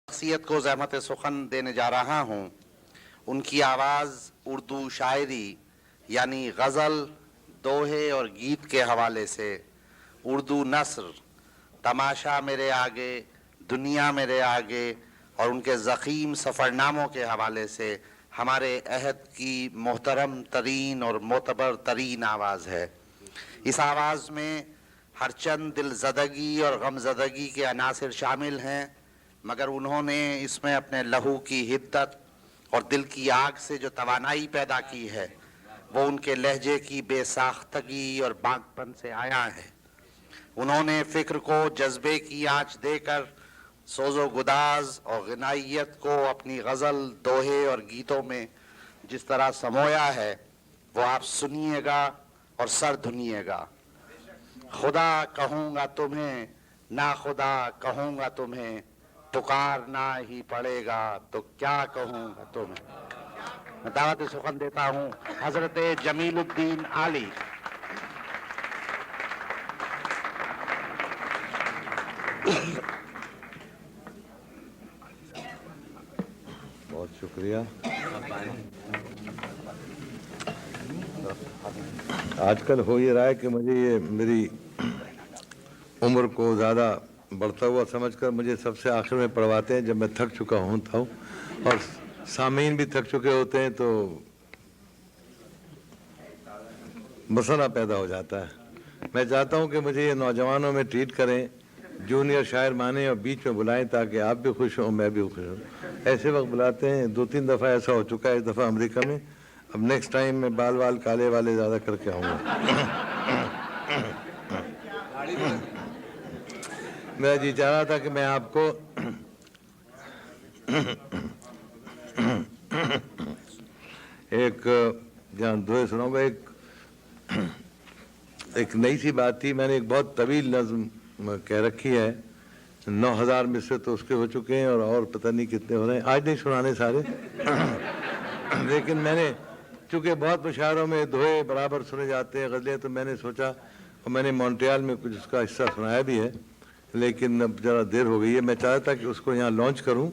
शख्सियत को ज़हमत सुखन देने जा रहा हूँ। उनकी आवाज़ उर्दू शायरी यानी गज़ल, दोहे और गीत के हवाले से, उर्दू नस्र, तमाशा मेरे आगे, दुनिया मेरे आगे और उनके ज़ख़ीम सफ़रनामों के हवाले से हमारे अहद की मोहतरम तरीन और मोतबर तरीन आवाज़ है। इस आवाज़ में हर चंद दिलज़दगी और गमज़दगी के अनासिर शामिल हैं, मगर उन्होंने इसमें अपने लहू की हिद्दत और दिल की आग से जो तवानाई पैदा की है वो उनके लहजे की बेसाख्तगी और बागपन से आया है। उन्होंने फ़िक्र को जज्बे की आँच देकर सोज़ो गुदाज और गनाइयत को अपनी गज़ल, दोहे और गीतों में जिस तरह समोया है वो आप सुनिएगा और सर धुनिएगा। खुदा कहूँगा तुम्हें, ना खुदा कहूँगा तुम्हें, पुकारना ही पड़ेगा तो क्या कहूँगा तुम्हें। मैं दावत सुखन देता हूँ हजरत जमीलुद्दीन आली। बहुत शुक्रिया। आजकल हो ये रहा है कि मुझे ये मेरी उम्र को ज़्यादा बढ़ता हुआ समझकर मुझे सबसे आखिर में पढ़वाते हैं जब मैं थक चुका होता हूँ और सामीन भी थक चुके होते हैं, तो मसला पैदा हो जाता है। मैं चाहता हूँ कि मुझे ये नौजवानों में ट्रीट करें, जूनियर शायर माने और बीच में बुलाएं ताकि आप भी खुश हों, मैं भी खुश हूँ। ऐसे वक्त बुलाते हैं, 2-3 दफ़ा ऐसा हो चुका है, इस दफ़ा अमेरिका में। अब नेक्स्ट टाइम मैं बाल काले वाले ज़्यादा करके आऊँगा। मेरा जी चाह रहा था कि मैं आपको एक जहाँ दोहे सुनाऊंगा। एक नई सी बात थी, मैंने एक बहुत तवील नज़्म कह रखी है, 9000 में से तो उसके हो चुके हैं और पता नहीं कितने हो रहे हैं। आज नहीं सुनाने सारे लेकिन मैंने चूँकि बहुत मुशायरों में दोहे बराबर सुने जाते हैं, गज़लें, तो मैंने सोचा, और मैंने मॉन्ट्रियल में कुछ उसका हिस्सा सुनाया भी है, लेकिन अब ज़रा देर हो गई है। मैं चाहता था कि उसको यहाँ लॉन्च करूँ,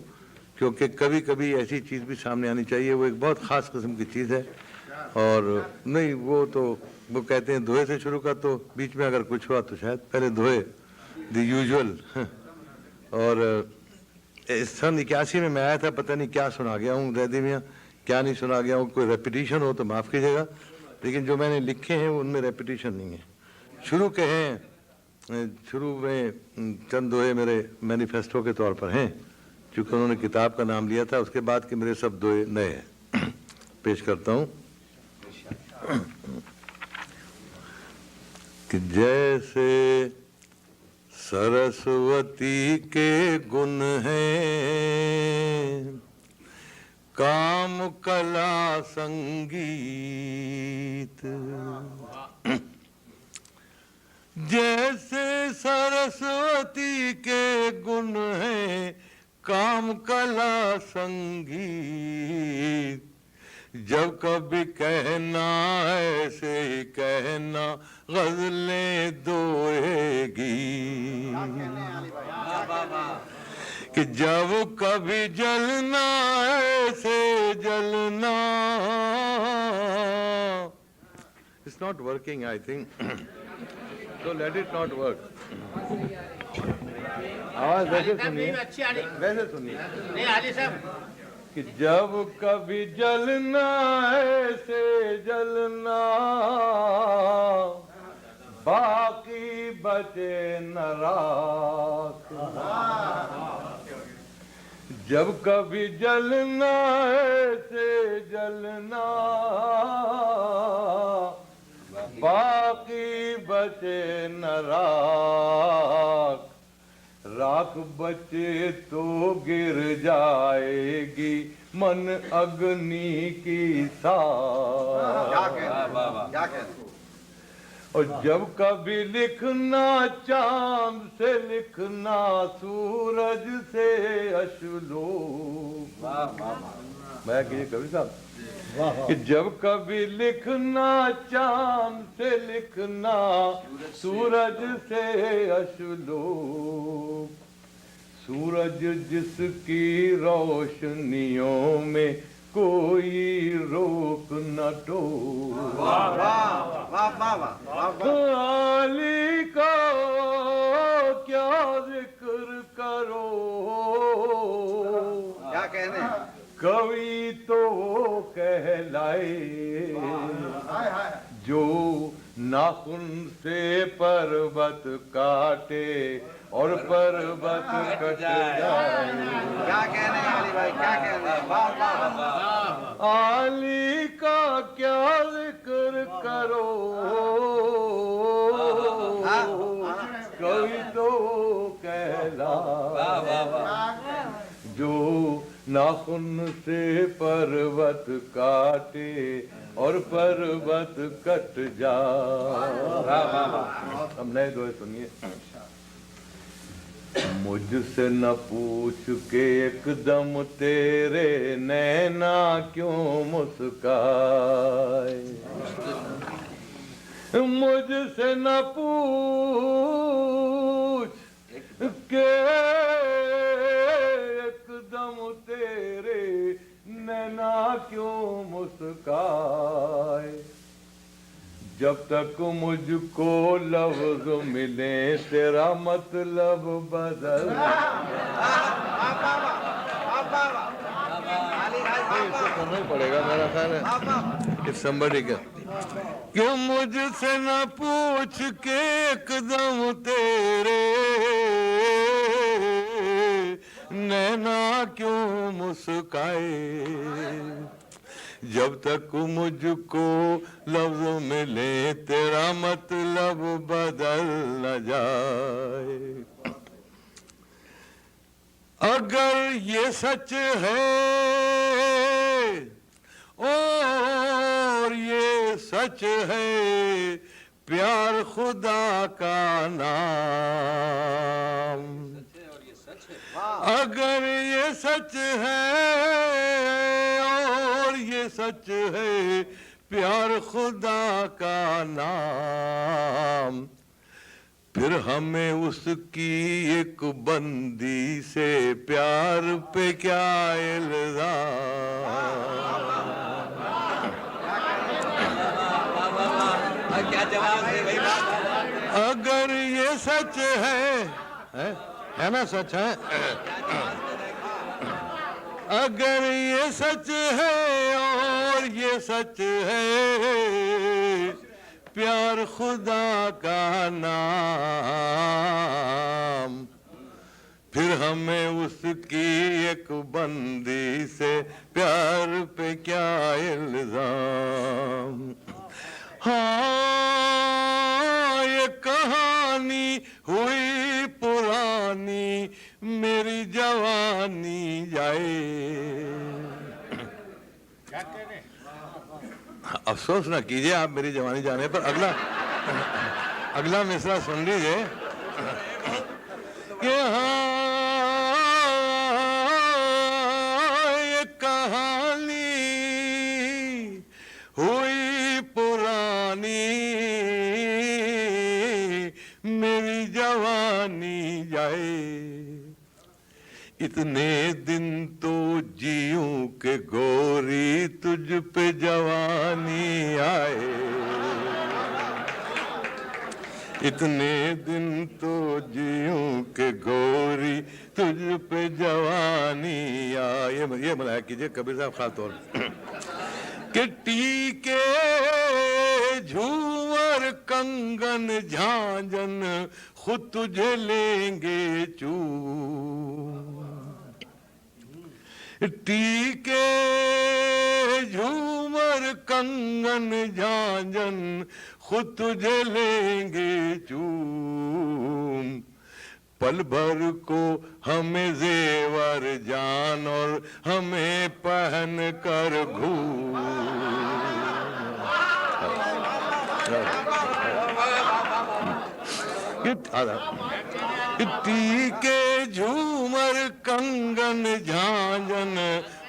क्योंकि कभी कभी ऐसी चीज़ भी सामने आनी चाहिए। वो एक बहुत ख़ास किस्म की चीज़ है। और नहीं, वो कहते हैं दोहे से शुरू कर, तो बीच में अगर कुछ हुआ तो शायद पहले दोहे द यूजुअल। और सन 81 में मैं आया था, पता नहीं क्या सुना गया हूँ जैदी मियाँ, क्या नहीं सुना गया हूँ। कोई रेपिटिशन हो तो माफ़ कीजिएगा, लेकिन जो मैंने लिखे हैं उनमें रेपिटिशन नहीं है। शुरू के हैं, शुरू में चंद दोहे मेरे मैनिफेस्टो के तौर पर हैं, चूँकि उन्होंने किताब का नाम लिया था। उसके बाद के मेरे सब दोहे नए हैं। पेश करता हूँ कि जैसे सरस्वती के गुण हैं, काम कला संगीत, जैसे सरस्वती के गुण हैं, काम कला संगीत, जब कभी कहना ऐसे ही कहना, गज़लें दोहेगी, कि जब कभी जलना ऐसे जलना। It's not working, I think. So let it not work. आवाज वैसे सुनिए, वैसे सुनिए। नहीं आली साहब, कि जब कभी जलना ऐसे जलना, बाकी बचे न राख। जब कभी जलना ऐसे जलना, बाकी बचे न राख। राख बचे तो गिर जाएगी मन अग्नि की साख। और जब कभी लिखना चांद से लिखना, सूरज से अशलोक। मैं कीजिए कवि साहब, कि जब कभी लिखना चांद से लिखना, सूरज से अशलोक। सूरज जिसकी रोशनियों में कोई रोक न टोक, अली का क्या जिक्र करो, क्या कहने, कवि तो वो कहलाए जो नाखून से पर्वत काटे और पर्वत कट जाए। क्या कहने अली भाई, क्या कहने, वाह वाह वाह। आली का क्या जिक्र करो, कवि तो कहला जो नाखून से पर्वत काटे और पर्वत कट जाए। अब नए दोहे सुनिए। मुझसे न पूछ के एकदम तेरे नैना क्यों मुस्काए, मुझसे न पूछ के एकदम तेरे नैना क्यों मुस्काए, जब तक मुझको लफ्ज मिले तेरा मतलब बदल। इसको करना ही पड़ेगा मेरा ख्याल है। इफ somebody can, कि मुझसे न पूछ के एकदम तेरे नैना क्यों मुस्काए, जब तक मुझको लफ्ज मिले तेरा मतलब बदल न जाए। अगर ये सच है और ये सच है प्यार खुदा का नाम, अगर ये सच है और ये सच है प्यार खुदा का नाम, फिर हमें उसकी एक बंदी से प्यार पे क्या इल्जाम। क्या जवाब है भाई? अगर ये सच है ना, सच है, अगर ये सच है और ये सच है प्यार खुदा का नाम, फिर हमें उसकी एक बंदी से प्यार पे क्या इल्जाम। हाँ ये कहानी हुई पुरानी मेरी जवानी जाए। अफसोस ना कीजिए आप मेरी जवानी जाने पर। अगला मिसरा सुन लीजिए कि हाँ ये कहानी हुई पुरानी मेरी जवानी जाए, इतने दिन तो जीऊं के गोरी तुझ पे जवानी आए, इतने दिन तो जीऊं के गोरी तुझ पे जवानी आए। ये बनाया कीजिए कबीर साहब खास तौर कि टीके झूमर कंगन झांझन खुद तुझे लेंगे चूम, टीके झूमर कंगन झांझन खुद तुझे लेंगे चूम, पल भर को हमें जेवर जान और हमें पहन कर घूम। टीके झूमर कंगन झांझन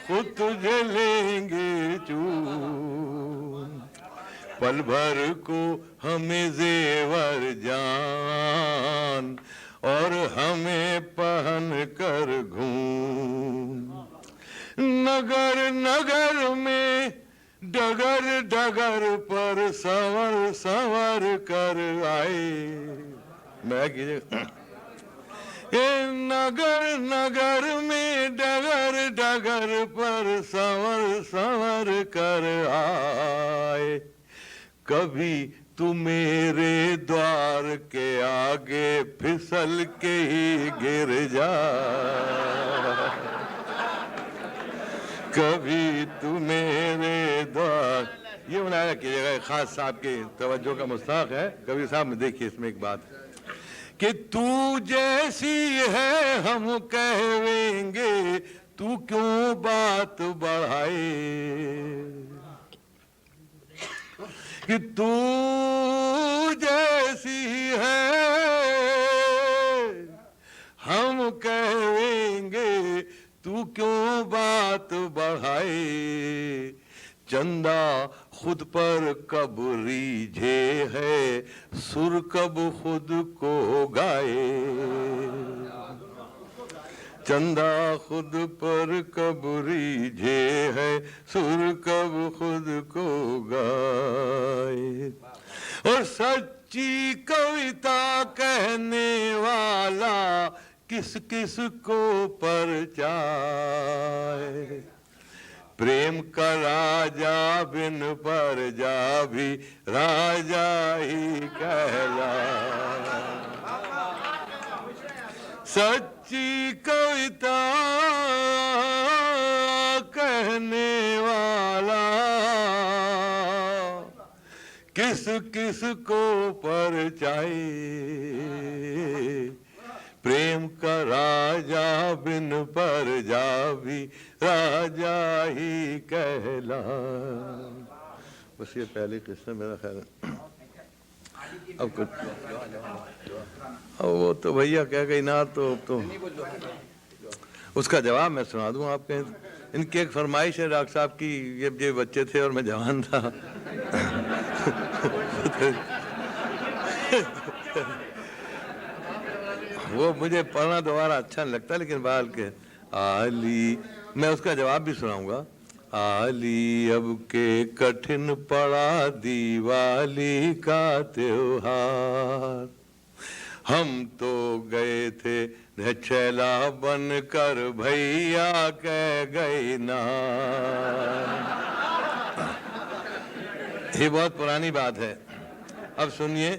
खुद तुझे लेंगे चूम, पल भर को हमें जेवर जान और हमें पहन कर घूम। नगर नगर में डगर डगर पर संवर संवर कर आए। मैं कीजिए ये नगर नगर में डगर डगर पर संवर संवर कर आए। कभी तू मेरे द्वार के आगे फिसल के ही गिर जा, कभी तू मेरे द्वार। ये बनाया कीजिएगा, खास साहब की तवज्जो का मुस्ताक है। कभी साहब में देखिए इसमें एक बात कि तू जैसी है हम कहेंगे, तू क्यों बात बढ़ाए। कि तू जैसी है हम कहेंगे, तू क्यों बात बढ़ाए। चंदा खुद पर कब रीझे है, सुर कब खुद को गाए। चंदा खुद पर कब रीझे है, सुर कब खुद को गाए। और सच्ची कविता कहने वाला किस किस को परचाए। प्रेम का राजा बिन परजा भी राजा ही कहलाए। सच्ची कविता कहने वाला किस किस को परचाए। प्रेम का राजा बिन परजा भी राजा ही कहला। बस ये पहली किस्सा मेरा ख्याल है। अब कुछ वो तो भैया कह गई ना, तो उसका जवाब मैं सुना दूं आपके। इनकी एक फरमाइश है डॉक्टर साहब की, ये बच्चे थे और मैं जवान था। वो मुझे पढ़ना दोबारा अच्छा नहीं लगता, लेकिन बाल के आली मैं उसका जवाब भी सुनाऊंगा। आली अब के कठिन पड़ा दिवाली का त्योहार। हम तो गए थे छैला बन कर भैया कह गई ना। ये बहुत पुरानी बात है। अब सुनिए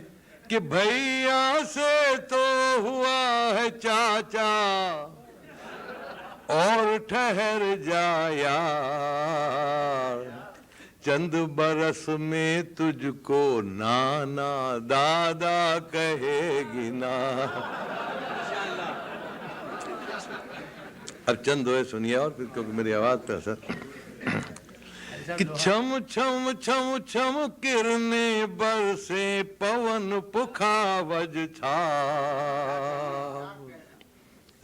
कि भैया से तो हुआ है चाचा, और ठहर जा यार। चंद बरस में तुझको नाना दादा कहेगी ना। अब चंद दोहे सुनिए और फिर, क्योंकि मेरी आवाज पे असर। कि छम छम छम छम किरने बरसे पवन पुखावज छा।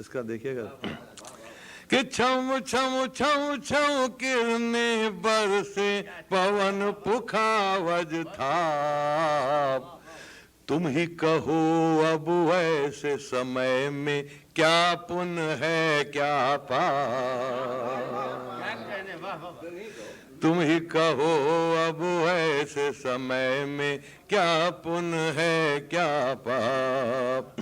इसका देखिएगा कि छम छम छम छम किरने बरसे पवन पुखावज था। तुम ही कहो अब ऐसे समय में क्या पुण्य है क्या पाप। तुम ही कहो अब ऐसे समय में क्या पुण्य है क्या पाप।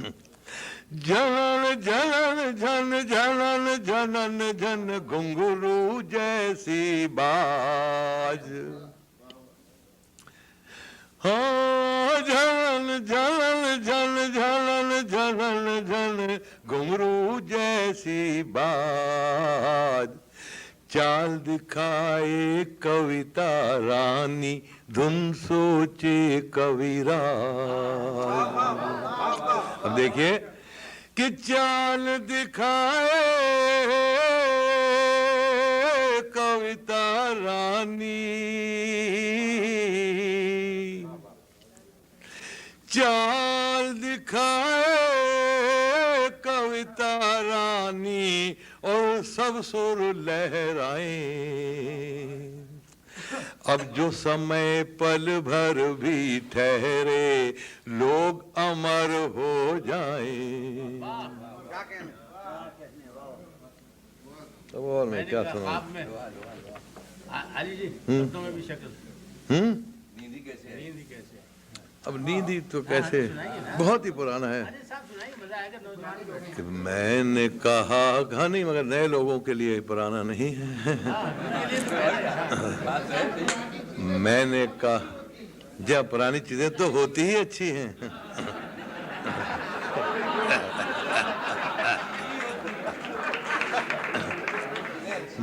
जनन जनन झन जनन जनन झन घुंघरू जैसी बाज। हाँ जनन जनन झन जनन जनन झन घुंघरू जैसी बाज। चाल दिखाए कविता रानी धुन सोचे कविराज। अब देखिए कि चाल दिखाए कविता रानी, चाल दिखाए कविता रानी और सब सुर लहराए। अब जो समय पल भर भी ठहरे लोग अमर हो जाएं। अब और मैं क्या सुनाऊं? अली जी शब्दों में भी शक्ल नींद ही कैसे? अब नींद ही तो कैसे, बहुत ही पुराना है। अरे साहब सुनाइए, मजा आएगा नौजवान को। कि मैंने कहा कहानी, मगर नए लोगों के लिए पुराना नहीं है। मैंने कहा जब पुरानी चीजें तो होती ही अच्छी हैं।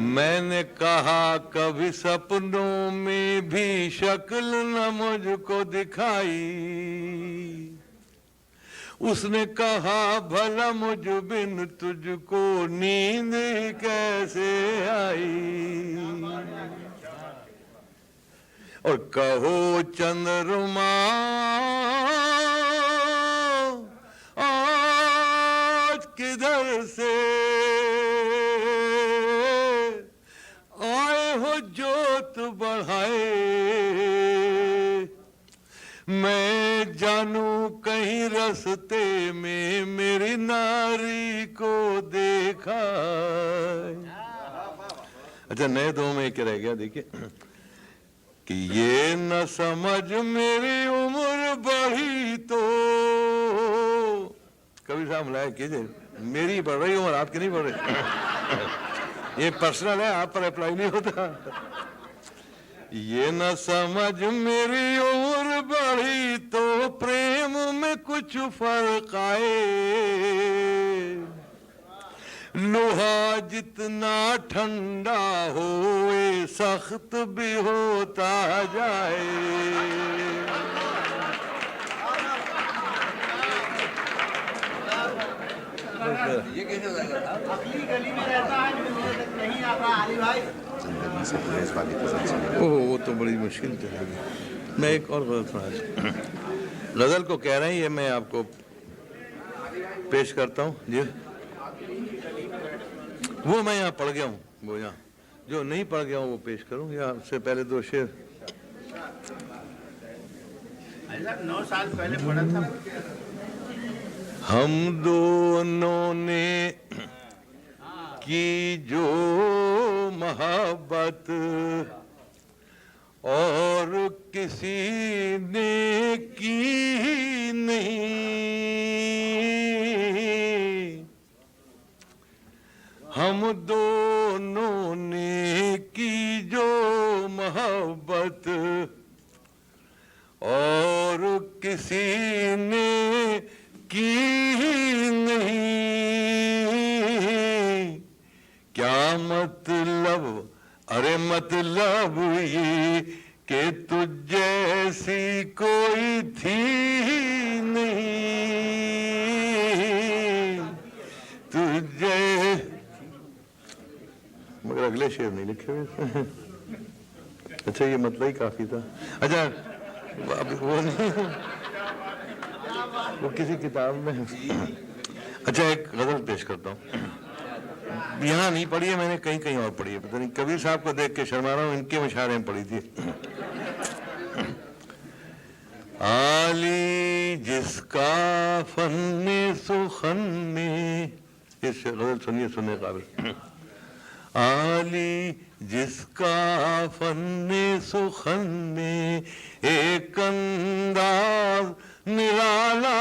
मैंने कहा कभी सपनों में भी शक्ल न मुझको दिखाई। उसने कहा भला मुझ बिन तुझको नींद कैसे आई। और कहो चंद्रमा आज किधर से आए हो जोत बढ़ाए। मैं जानू कहीं रास्ते में मेरी नारी को देखा। अच्छा नए दो में क्या रह गया देखिए कि ये न समझ मेरी उम्र बढ़ी तो। कभी साहब लाया कीजिए, मेरी बढ़ रही उम्र आपकी नहीं बढ़ रही। ये पर्सनल है, आप पर अप्लाई नहीं होता। ये न समझ मेरी उम्र बढ़ी तो प्रेम में कुछ फर्क आए। लोहा जितना ठंडा होए सख्त भी होता जाए। ये कैसे हो जाएगा? अगली गली में रहता है, नहीं आता अली भाई। जिंदगी से गुरेज वाली गजल सुनिए। ओह वो तो बड़ी मुश्किल तो है। मैं एक और गजल सुना, गजल को कह रहे हैं, ये मैं आपको पेश करता हूँ जी। वो मैं यहाँ पढ़ गया हूँ, वो यहाँ जो नहीं पढ़ गया हूँ वो पेश करूँ, या उससे पहले दो शेर। 9 साल पहले पढ़ा था। हम दोनों ने की जो मोहब्बत और किसी ने की नहीं। हम दोनों ने की जो मोहब्बत और किसी ने की नहीं। क्या मतलब, अरे मतलब ये कि तुझ जैसी कोई थी नहीं। तुझे मगर अगले शेर नहीं लिखे हुए। अच्छा ये मतलब ही काफी था। अच्छा अब वो नहीं, वो किसी किताब में। अच्छा एक गजल पेश करता हूँ, यहाँ नहीं पढ़ी है मैंने, कहीं कहीं और पढ़ी है, पता नहीं। कबीर साहब को देख के शर्मा रहा हूँ, इनके मुशायरे में पढ़ी थी। आली जिसका फन्ने सुखन में, इस गजल सुनिए, सुनने काबिल। आली जिसका फन्ने सुखन में एक अंदाज निराला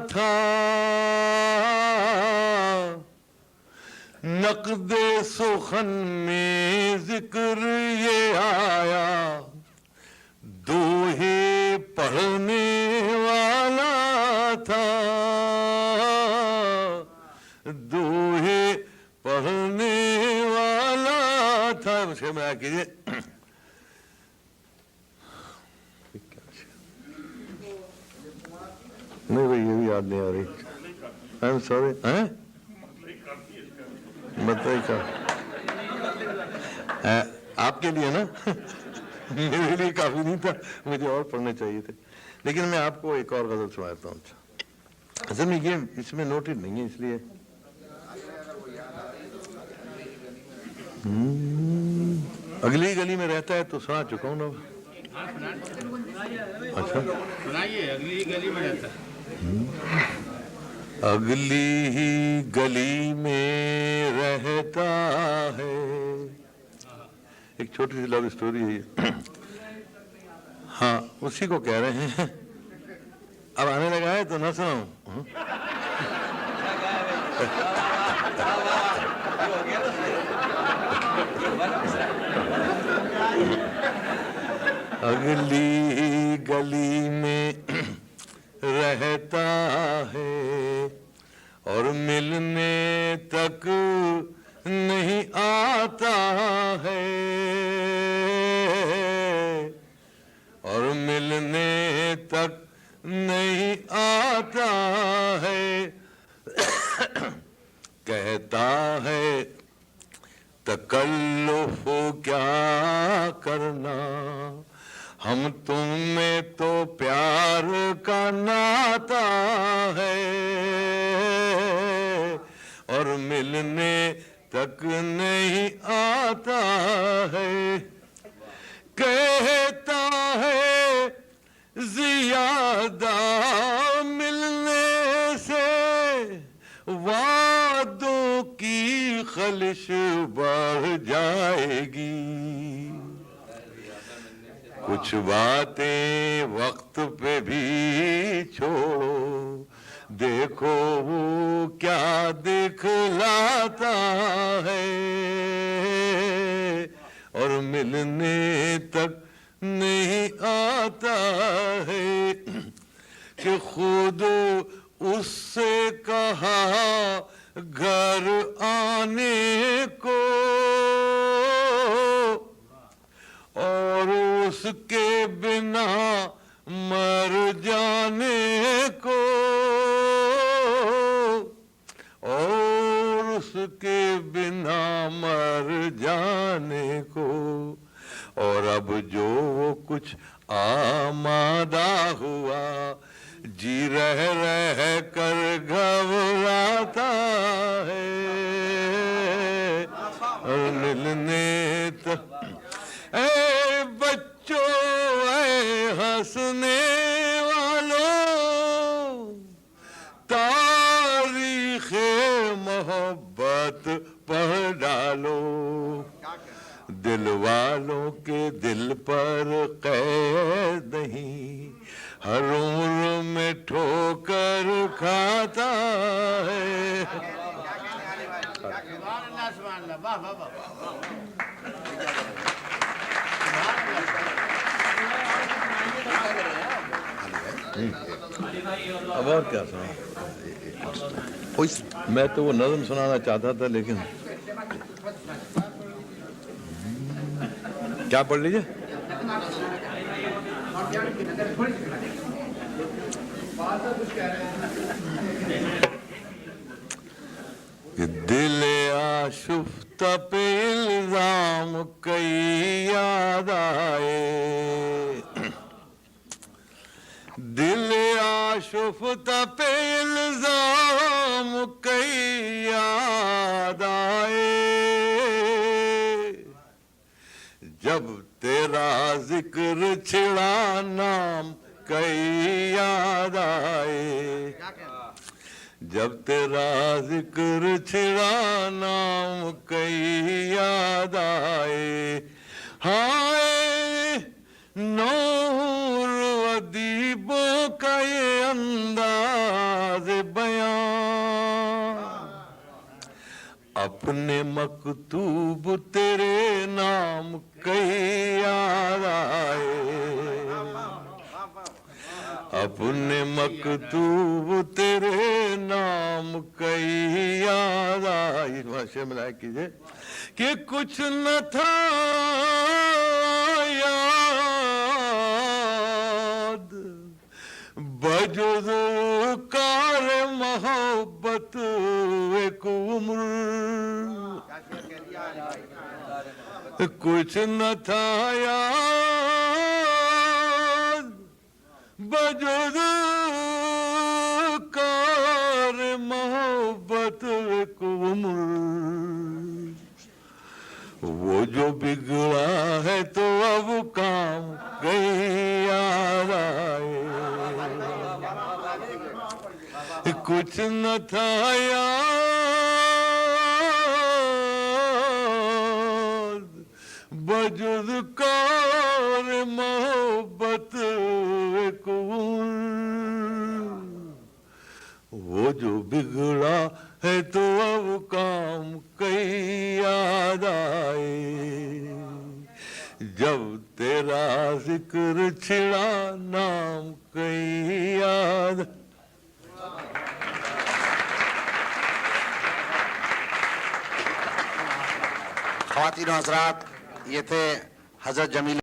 था। नक़्दे सुखन में जिक्र ये आया, दोहे पढ़ने वाला था। दोहे पढ़ने वाला था। मुझे मैं कीजिए, नहीं भाई ये भी याद नहीं आ रही। I am sorry. हैं मतलब क्या आपके लिए ना, मेरे लिए काफी नहीं था, मुझे और पढ़ने चाहिए थे। लेकिन मैं आपको एक और गजल सुनाता हूँ। असल में ये इसमें नोटेड नहीं है इसलिए। अगली गली में रहता है तो सुना चुका हूँ ना। अच्छा, सुनाइए। अगली गली में रहता है। अगली ही गली में रहता है। एक छोटी सी लव स्टोरी है ये। हाँ, उसी को कह रहे हैं। अब आने लगा है तो ना सुनाऊं? अगली गली में रहता है और मिलने तक नहीं आता है, और मिलने तक नहीं आता है। कहता है तकल्लुफ क्या करना, हम तुम में तो प्यार का नाता है, और मिलने तक नहीं आता है। कहता है ज़ियादा मिलने से वादों की खलिश बढ़ जाएगी। कुछ बातें वक्त पे भी छोड़ो, देखो वो क्या दिखलाता है, और मिलने तक नहीं आता है। कि खुद उससे कहा घर आने को, और उसके बिना मर जाने को, और उसके बिना मर जाने को। और अब जो वो कुछ आमादा हुआ, जी रह रह कर घबराता है, और मिलने तक। ए बच्चों, ए हंसने वालों, तारीख़े मोहब्बत पढ़ डालो। दिल वालों के दिल पर कैद नहीं, हर उम्र में ठोकर खाता है। वाह वाह वाह। अब और क्या सुना? मैं तो वो नज़्म सुनाना चाहता था, लेकिन क्या पढ़ लीजिए? कि दिल आशुफ्ता पे इल्जाम कई याद आए, दिल आशुफ्ता पे इल्जाम कई याद आए। जब तेरा जिक्र छिड़ा नाम कई याद आए, जब तेरा जिक्र छिड़ा नाम कई याद आए। हाय नूर अदीबों का ये अंदाज़ बयां, अपने मकतूब तेरे नाम कई याद आए, अपने मकतूब तेरे नाम कई याद आए। भाषा मिलाए कीजिए कि कुछ न था याद बजुज़ कार मोहब्बत एक उम्र, कुछ न था याद बजुज़ कार मोहब्बत एक उम्र। वो जो बिगड़ा है तो अब काम कहीं याद आए, कुछ न था याद वजूद का और मोहब्बत एक वो जो बिगड़ा है तो अब काम कहीं याद आए, जब तेरा जिक्र छिड़ा नाम कहीं याद। ख्वातीन और हज़रात, ये थे हज़रत जमील